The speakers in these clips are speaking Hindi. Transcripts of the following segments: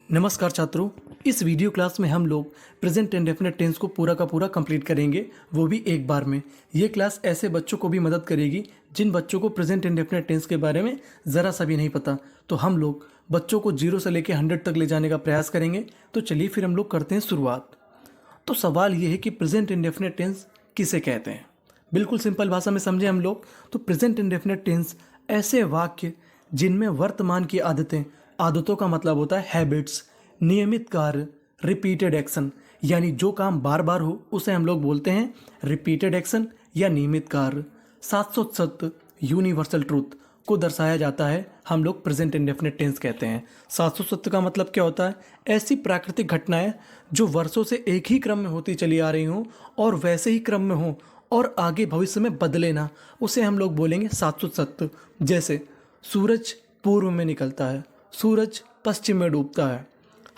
नमस्कार छात्रों। इस वीडियो क्लास में हम लोग प्रेजेंट इंडेफिनिट टेंस को पूरा का पूरा कंप्लीट करेंगे, वो भी एक बार में। ये क्लास ऐसे बच्चों को भी मदद करेगी जिन बच्चों को प्रेजेंट इंडेफिनिट टेंस के बारे में ज़रा सा भी नहीं पता। तो हम लोग बच्चों को 0 से लेकर 100 तक ले जाने का प्रयास करेंगे। तो चलिए फिर हम लोग करते हैं शुरुआत। तो सवाल ये है कि प्रेजेंट इंडेफिनिट टेंस किसे कहते हैं। बिल्कुल सिंपल भाषा में समझे हम लोग तो प्रेजेंट इंडेफिनिट टेंस ऐसे वाक्य जिनमें वर्तमान की आदतों का मतलब होता है हैबिट्स, नियमित कार्य, रिपीटेड एक्शन, यानी जो काम बार बार हो उसे हम लोग बोलते हैं रिपीटेड एक्शन या नियमित कार्य। शाश्वत सत्य, यूनिवर्सल ट्रूथ को दर्शाया जाता है हम लोग प्रेजेंट इंडेफिनिट टेंस कहते हैं। शाश्वत सत्य का मतलब क्या होता है? ऐसी प्राकृतिक घटनाएं जो वर्षों से एक ही क्रम में होती चली आ रही हों और वैसे ही क्रम में हो और आगे भविष्य में बदले ना, उसे हम लोग बोलेंगे शाश्वत सत्य। जैसे सूरज पूर्व में निकलता है, सूरज पश्चिम में डूबता है,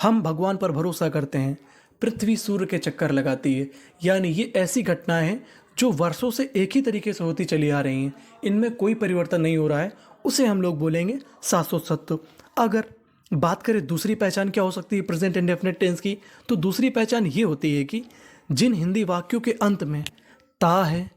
हम भगवान पर भरोसा करते हैं, पृथ्वी सूर्य के चक्कर लगाती है। यानी ये ऐसी घटनाएं हैं जो वर्षों से एक ही तरीके से होती चली आ रही हैं, इनमें कोई परिवर्तन नहीं हो रहा है, उसे हम लोग बोलेंगे शाश्वत सत्य। अगर बात करें दूसरी पहचान क्या हो सकती है प्रेजेंट इंडेफिनिट टेंस की, तो दूसरी पहचान ये होती है कि जिन हिंदी वाक्यों के अंत में ता है,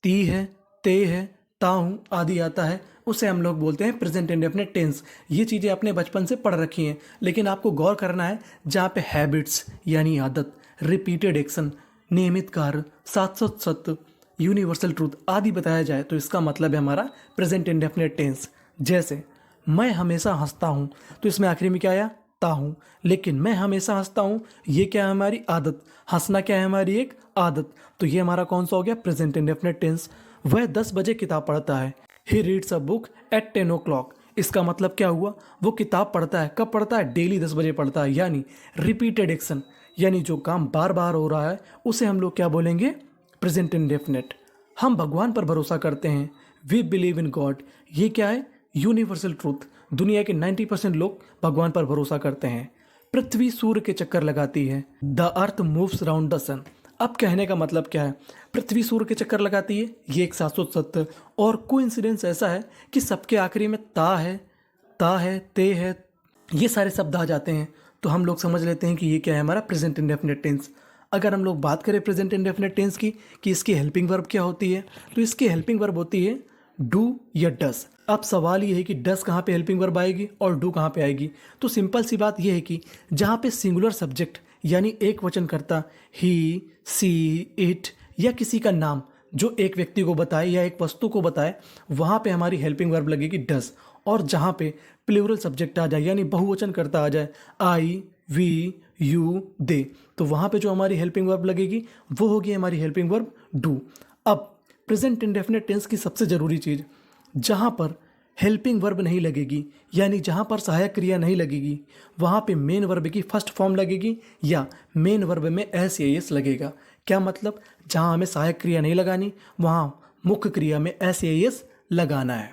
ती है, ते है, ताहूँ आदि आता है, उसे हम लोग बोलते हैं प्रेजेंट इंडेफिनिट टेंस। ये चीज़ें आपने बचपन से पढ़ रखी हैं, लेकिन आपको गौर करना है जहाँ पे हैबिट्स यानी आदत, रिपीटेड एक्शन, नियमित कार्य, शाश्वत सत्य, यूनिवर्सल ट्रूथ आदि बताया जाए तो इसका मतलब है हमारा प्रेजेंट इंडेफिनिट टेंस। जैसे मैं हमेशा हंसता हूँ, तो इसमें आखिरी में क्या आया? ता हूँ। लेकिन मैं हमेशा हंसता हूँ, ये क्या है? हमारी आदत। हंसना क्या है? हमारी एक आदत। तो ये हमारा कौन सा हो गया? Present indefinite tense. वह 10 बजे किताब पढ़ता है, he reads a book at 10 o'clock। इसका मतलब क्या हुआ? वो किताब पढ़ता है। कब पढ़ता है? डेली 10 बजे पढ़ता है। यानी रिपीटेड एक्शन, यानी जो काम बार बार हो रहा है उसे हम लोग क्या बोलेंगे? Present indefinite. हम भगवान पर भरोसा करते हैं, वी बिलीव इन गॉड। ये क्या है? Universal truth. दुनिया के 90% लोग भगवान पर भरोसा करते हैं। पृथ्वी सूर्य के चक्कर लगाती है, the earth moves round the sun. अब कहने का मतलब क्या है? पृथ्वी सूर्य के चक्कर लगाती है, ये एक शाश्वत सत्य। और कोइंसिडेंस ऐसा है कि सबके आखिरी में ता है, ते है, ये सारे शब्द आ जाते हैं, तो हम लोग समझ लेते हैं कि ये क्या है? हमारा प्रेजेंट इंडेफिनिट टेंस। अगर हम लोग बात करें प्रेजेंट इंडेफिनिट टेंस की कि इसकी हेल्पिंग वर्ब क्या होती है, तो इसकी हेल्पिंग वर्ब होती है डू या डस। अब सवाल ये है कि डस कहाँ पे हेल्पिंग वर्ब आएगी और डू कहाँ पे आएगी। तो सिंपल सी बात ये है कि जहाँ पे सिंगुलर सब्जेक्ट यानी एक वचन करता, ही, सी, इट या किसी का नाम जो एक व्यक्ति को बताए या एक वस्तु को बताए, वहाँ पे हमारी हेल्पिंग वर्ब लगेगी डस। और जहाँ पे प्लूरल सब्जेक्ट आ जाए यानी बहुवचन करता आ जाए, आई, वी, यू, दे, तो वहाँ पे जो हमारी हेल्पिंग वर्ब लगेगी वो होगी हमारी हेल्पिंग वर्ब डू। अब प्रेजेंट इंडेफिनिट टेंस की सबसे ज़रूरी चीज़, जहाँ पर हेल्पिंग वर्ब नहीं लगेगी यानी जहाँ पर सहायक क्रिया नहीं लगेगी, वहाँ पे मेन वर्ब की फर्स्ट फॉर्म लगेगी या मेन वर्ब में एस या एस लगेगा। क्या मतलब? जहाँ हमें सहायक क्रिया नहीं लगानी, वहाँ मुख्य क्रिया में एस या एस लगाना है।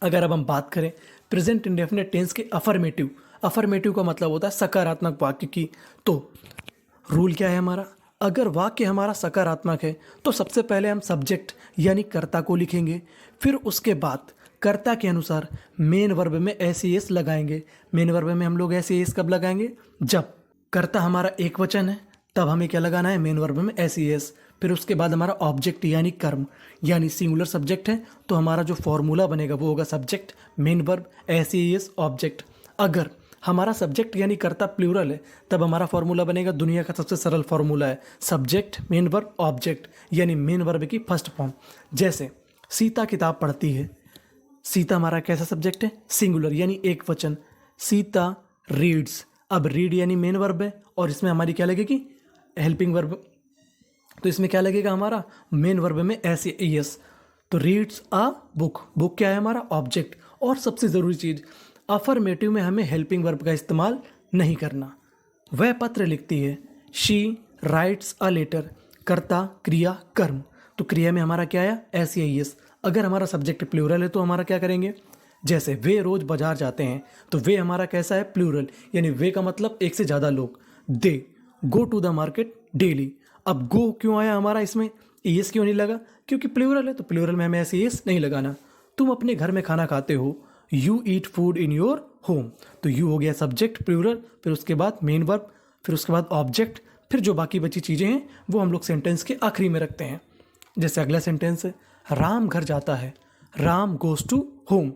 अगर अब हम बात करें प्रेजेंट इंडेफिनिट टेंस के अफर्मेटिव का मतलब होता है सकारात्मक वाक्य की। तो रूल क्या है हमारा? अगर वाक्य हमारा सकारात्मक है तो सबसे पहले हम सब्जेक्ट यानी कर्ता को लिखेंगे, फिर उसके बाद कर्ता के अनुसार मेन वर्ब में एस एस लगाएंगे। मेन वर्ब में हम लोग एस एस कब लगाएंगे? जब कर्ता हमारा एक वचन है, तब हमें क्या लगाना है? मेन वर्ब में एस एस। फिर उसके बाद हमारा ऑब्जेक्ट यानी कर्म, यानी सिंगुलर सब्जेक्ट है तो हमारा जो फॉर्मूला बनेगा वो होगा subject, main verb, S S, object. अगर हमारा सब्जेक्ट यानी कर्ता प्लूरल है तब हमारा फॉर्मूला बनेगा, दुनिया का सबसे सरल फॉर्मूला है सब्जेक्ट, मेन वर्ब, ऑब्जेक्ट, यानी मेन वर्ब की फर्स्ट फॉर्म। जैसे सीता किताब पढ़ती है, सीता हमारा कैसा सब्जेक्ट है? सिंगुलर यानी एक वचन। सीता रीड्स, अब रीड यानी मेन वर्ब है और इसमें हमारी क्या लगेगी? Helping verb. तो इसमें क्या लगेगा? हमारा मेन वर्ब में एस या एस। तो रीड्स अ बुक, बुक क्या है? हमारा ऑब्जेक्ट। और सबसे ज़रूरी चीज़, अफर्मेटिव में हमें हेल्पिंग वर्ब का इस्तेमाल नहीं करना। वह पत्र लिखती है, शी राइट्स अ लेटर, कर्ता, क्रिया, कर्म। तो क्रिया में हमारा क्या आया? एस या एस। अगर हमारा सब्जेक्ट प्लूरल है तो हमारा क्या करेंगे? जैसे वे रोज बाजार जाते हैं, तो वे हमारा कैसा है? प्लूरल, यानी वे का मतलब एक से ज़्यादा लोग। They go to the market daily. अब गो क्यों आया हमारा इसमें? एस क्यों नहीं लगा? क्योंकि प्लूरल है, तो प्लूरल में हमें ऐसे एस नहीं लगाना। तुम अपने घर में खाना खाते हो, you eat food in your home. तो यू हो गया सब्जेक्ट प्लूरल, फिर उसके बाद मेन वर्ब, फिर उसके बाद ऑब्जेक्ट, फिर जो बाकी बची चीज़ें हैं वो हम लोग सेंटेंस के आखिरी में रखते हैं। जैसे अगला सेंटेंस है, राम घर जाता है, Ram goes to home.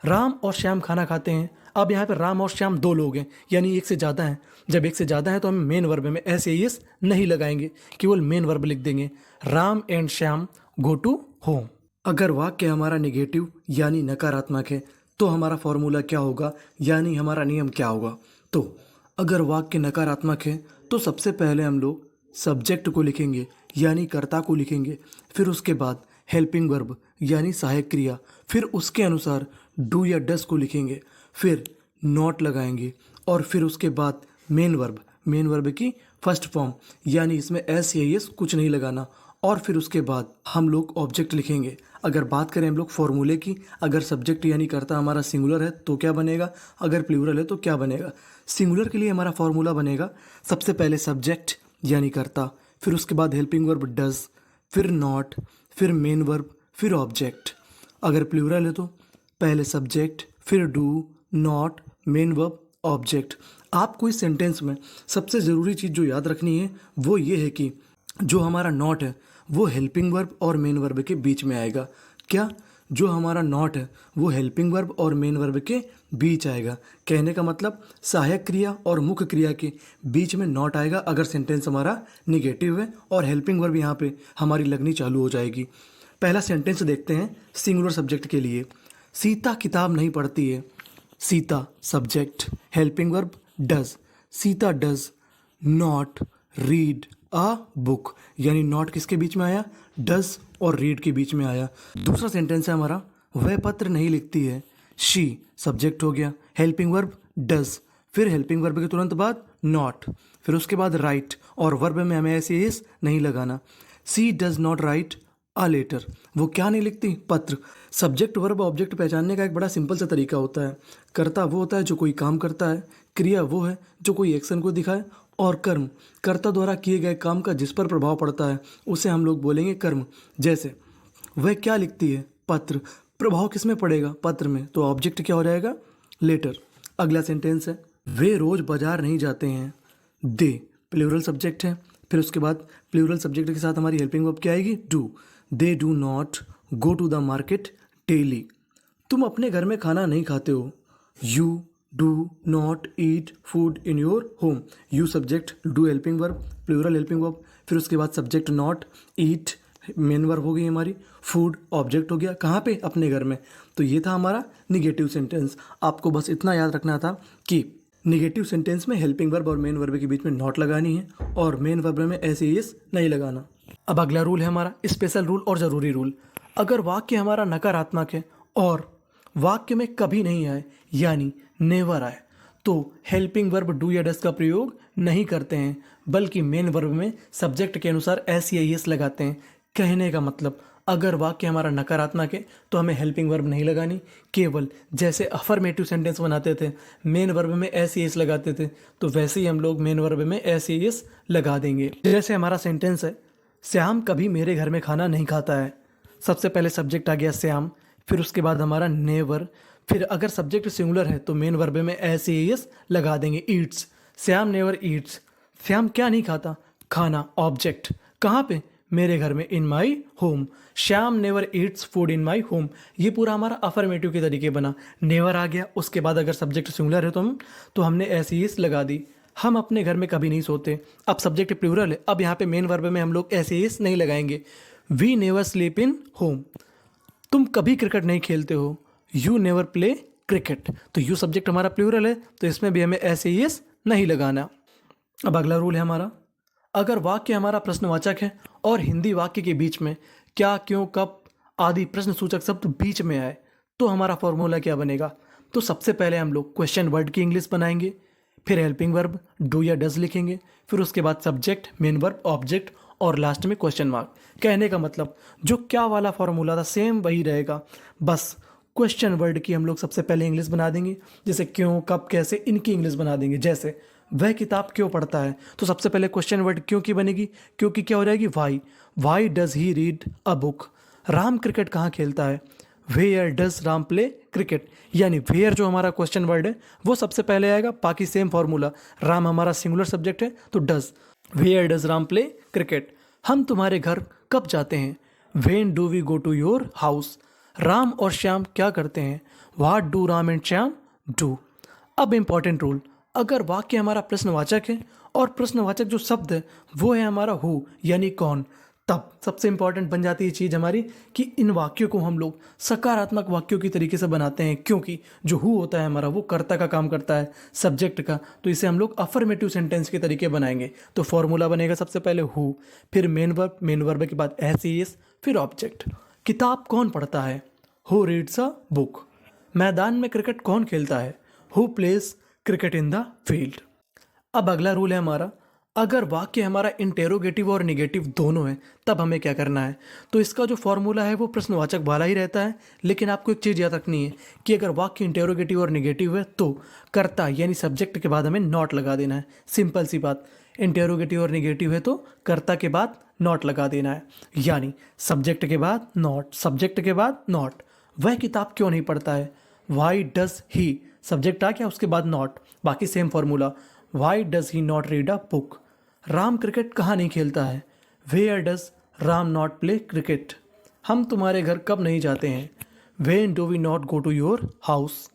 Ram और श्याम खाना खाते हैं। अब यहाँ पर राम और श्याम दो लोग हैं, यानी एक से ज़्यादा हैं। जब एक से ज़्यादा है तो हम मेन वर्ब में एस ए एस नहीं लगाएंगे, केवल मेन वर्ब लिख देंगे, Ram and Shyam go to home. अगर वाक्य हमारा निगेटिव यानी नकारात्मक है तो हमारा फॉर्मूला क्या होगा, यानी हमारा नियम क्या होगा। तो अगर वाक्य नकारात्मक है तो सबसे पहले हम लोग सब्जेक्ट को लिखेंगे, यानी कर्ता को लिखेंगे, फिर उसके बाद हेल्पिंग वर्ब यानी सहायक क्रिया, फिर उसके अनुसार डू या डस को लिखेंगे, फिर नॉट लगाएंगे, और फिर उसके बाद मेन वर्ब की फर्स्ट फॉर्म, यानी इसमें एस या एस कुछ नहीं लगाना, और फिर उसके बाद हम लोग ऑब्जेक्ट लिखेंगे। अगर बात करें हम लोग फॉर्मूले की, अगर सब्जेक्ट यानी कर्ता हमारा सिंगुलर है तो क्या बनेगा, अगर प्लूरल है तो क्या बनेगा। सिंगुलर के लिए हमारा फॉर्मूला बनेगा, सबसे पहले सब्जेक्ट यानी कर्ता, फिर उसके बाद हेल्पिंग वर्ब डज, फिर नॉट, फिर मेन वर्ब, फिर ऑब्जेक्ट। अगर प्लूरल है तो पहले सब्जेक्ट, फिर do, not, main verb, object. आपको इस सेंटेंस में सबसे ज़रूरी चीज़ जो याद रखनी है वो ये है कि जो हमारा नॉट है वो हेल्पिंग वर्ब और मेन वर्ब के बीच में आएगा। क्या? जो हमारा नॉट है वो हेल्पिंग वर्ब और मेन वर्ब के बीच आएगा। कहने का मतलब सहायक क्रिया और मुख्य क्रिया के बीच में नॉट आएगा अगर सेंटेंस हमारा निगेटिव है, और हेल्पिंग वर्ब यहाँ पे हमारी लगनी चालू हो जाएगी। पहला सेंटेंस देखते हैं सिंगुलर सब्जेक्ट के लिए। सीता किताब नहीं पढ़ती है। Sita subject, helping verb does, Sita does not read a book, यानी नॉट किसके बीच में आया, डज और रीड के बीच में आया। दूसरा सेंटेंस है हमारा, वह पत्र नहीं लिखती है। शी सब्जेक्ट हो गया, हेल्पिंग वर्ब डज, फिर हेल्पिंग वर्ब के तुरंत बाद नॉट, फिर उसके बाद राइट, और वर्ब में हमें ऐसे एस नहीं लगाना। She does not write a letter, वो क्या नहीं लिखती, पत्र। सब्जेक्ट वर्ब ऑब्जेक्ट पहचानने का एक बड़ा सिंपल सा तरीका होता है। कर्ता वो होता है जो कोई काम करता है, क्रिया वो है जो कोई एक्शन को दिखाए, और कर्म कर्ता द्वारा किए गए काम का जिस पर प्रभाव पड़ता है उसे हम लोग बोलेंगे कर्म। जैसे वह क्या लिखती है, पत्र, प्रभाव किस में पड़ेगा, पत्र में, तो ऑब्जेक्ट क्या हो जाएगा, लेटर। अगला सेंटेंस है, वे रोज बाजार नहीं जाते हैं। दे प्लूरल सब्जेक्ट है, फिर उसके बाद प्लूरल सब्जेक्ट के साथ हमारी हेल्पिंग वर्ब क्या आएगी, do. They do not go to the market daily. तुम अपने घर में खाना नहीं खाते हो। You do not eat food in your home. You subject, do helping verb, plural helping verb, फिर उसके बाद subject not, eat main verb हो गई हमारी, फूड ऑब्जेक्ट हो गया, कहाँ पे, अपने घर में। तो ये था हमारा निगेटिव सेंटेंस। आपको बस इतना याद रखना था कि निगेटिव सेंटेंस में हेल्पिंग वर्ब और मेन वर्ब के बीच में नॉट लगानी है, और मेन वर्ब में ऐसे एस नहीं लगाना। अब अगला रूल है हमारा स्पेशल रूल और ज़रूरी रूल। अगर वाक्य हमारा नकारात्मक है और वाक्य में कभी नहीं आए, यानी नेवर आए, तो हेल्पिंग वर्ब डू या डस का प्रयोग नहीं करते हैं, बल्कि मेन वर्ब में सब्जेक्ट के अनुसार एस या एस लगाते हैं। कहने का मतलब, अगर वाक्य हमारा नकारात्मक है तो हमें हेल्पिंग वर्ब नहीं लगानी, केवल जैसे अफर्मेटिव सेंटेंस बनाते थे मेन वर्ब में एस या एस लगाते थे, तो वैसे ही हम लोग मेन वर्ब में एस या एस लगा देंगे। जैसे हमारा सेंटेंस है, श्याम कभी मेरे घर में खाना नहीं खाता है। सबसे पहले सब्जेक्ट आ गया श्याम, फिर उसके बाद हमारा नेवर, फिर अगर सब्जेक्ट सिंगुलर है तो मेन वर्ब में एस ए एस लगा देंगे, Yeats. Shyam never Yeats, Shyam क्या नहीं खाता, खाना, ऑब्जेक्ट, कहाँ पे, मेरे घर में, in my home. Shyam never eats food in my home. ये पूरा हमारा अफर्मेटिव के तरीके बना। नेवर आ गया, उसके बाद अगर सब्जेक्ट सिंगुलर है तो हमने एस ई एस लगा दी। हम अपने घर में कभी नहीं सोते। अब सब्जेक्ट प्लूरल है, अब यहाँ पे मेन वर्ब में हम लोग एस ई एस नहीं लगाएंगे। We never sleep in home. तुम कभी क्रिकेट नहीं खेलते हो। You never play cricket. तो यू सब्जेक्ट हमारा प्लूरल है, तो इसमें भी हमें एस ई एस नहीं लगाना। अब अगला रूल है हमारा, अगर वाक्य हमारा प्रश्नवाचक है और हिंदी वाक्य के बीच में क्या, क्यों, कब आदि प्रश्नसूचक शब्द बीच में आए, तो हमारा फॉर्मूला क्या बनेगा। तो सबसे पहले हम लोग क्वेश्चन वर्ड की इंग्लिश बनाएंगे, फिर हेल्पिंग वर्ब डू या डज लिखेंगे, फिर उसके बाद सब्जेक्ट, मेन वर्ब, ऑब्जेक्ट, और लास्ट में क्वेश्चन मार्क। कहने का मतलब जो क्या वाला फॉर्मूला था सेम वही रहेगा, बस क्वेश्चन वर्ड की हम लोग सबसे पहले इंग्लिश बना देंगे। जैसे क्यों, कब, कैसे, इनकी इंग्लिश बना देंगे। जैसे वह किताब क्यों पढ़ता है, तो सबसे पहले क्वेश्चन वर्ड क्यों की बनेगी, क्योंकि क्या हो जाएगी, why does he read a book. Ram cricket कहाँ खेलता है, where does Ram play cricket, यानी वेयर जो हमारा क्वेश्चन वर्ड है वो सबसे पहले आएगा, बाकी सेम फॉर्मूला। राम हमारा सिंगुलर सब्जेक्ट है तो does, where does Ram play cricket. हम तुम्हारे घर कब जाते हैं, when do we go to your house. Ram और श्याम क्या करते हैं, what do Ram and Shyam do. अब इंपॉर्टेंट रूल, अगर वाक्य हमारा प्रश्नवाचक है और प्रश्नवाचक जो शब्द है वो है हमारा हु यानी कौन, तब सबसे इंपॉर्टेंट बन जाती है चीज़ हमारी कि इन वाक्यों को हम लोग सकारात्मक वाक्यों की तरीके से बनाते हैं, क्योंकि जो हु होता है हमारा वो कर्ता का काम करता है सब्जेक्ट का, तो इसे हम लोग अफर्मेटिव सेंटेंस के तरीके बनाएंगे। तो फॉर्मूला बनेगा सबसे पहले हु, फिर मेन वर्ब के बाद एस ई एस, फिर ऑब्जेक्ट। किताब कौन पढ़ता है, हु रीड्स अ बुक। मैदान में क्रिकेट कौन खेलता है, who plays cricket in the field. अब अगला रूल है हमारा, अगर वाक्य हमारा इंटेरोगेटिव और निगेटिव दोनों है तब हमें क्या करना है। तो इसका जो फॉर्मूला है वो प्रश्नवाचक वाला ही रहता है, लेकिन आपको एक चीज़ याद रखनी है कि अगर वाक्य इंटेरोगेटिव और निगेटिव है तो कर्ता यानी सब्जेक्ट के बाद हमें नॉट लगा देना है। सिंपल सी बात, इंटेरोगेटिव और निगेटिव है तो कर्ता के बाद नॉट लगा देना है, यानी सब्जेक्ट के बाद नॉट, सब्जेक्ट के बाद नॉट। वह किताब क्यों नहीं पढ़ता है, वाई डज ही, सब्जेक्ट आ गया उसके बाद नॉट, बाकी same formula, why does he not read a book. Ram cricket कहाँ नहीं खेलता है, where does Ram not play cricket. हम तुम्हारे घर कब नहीं जाते हैं, when do we not go to your house.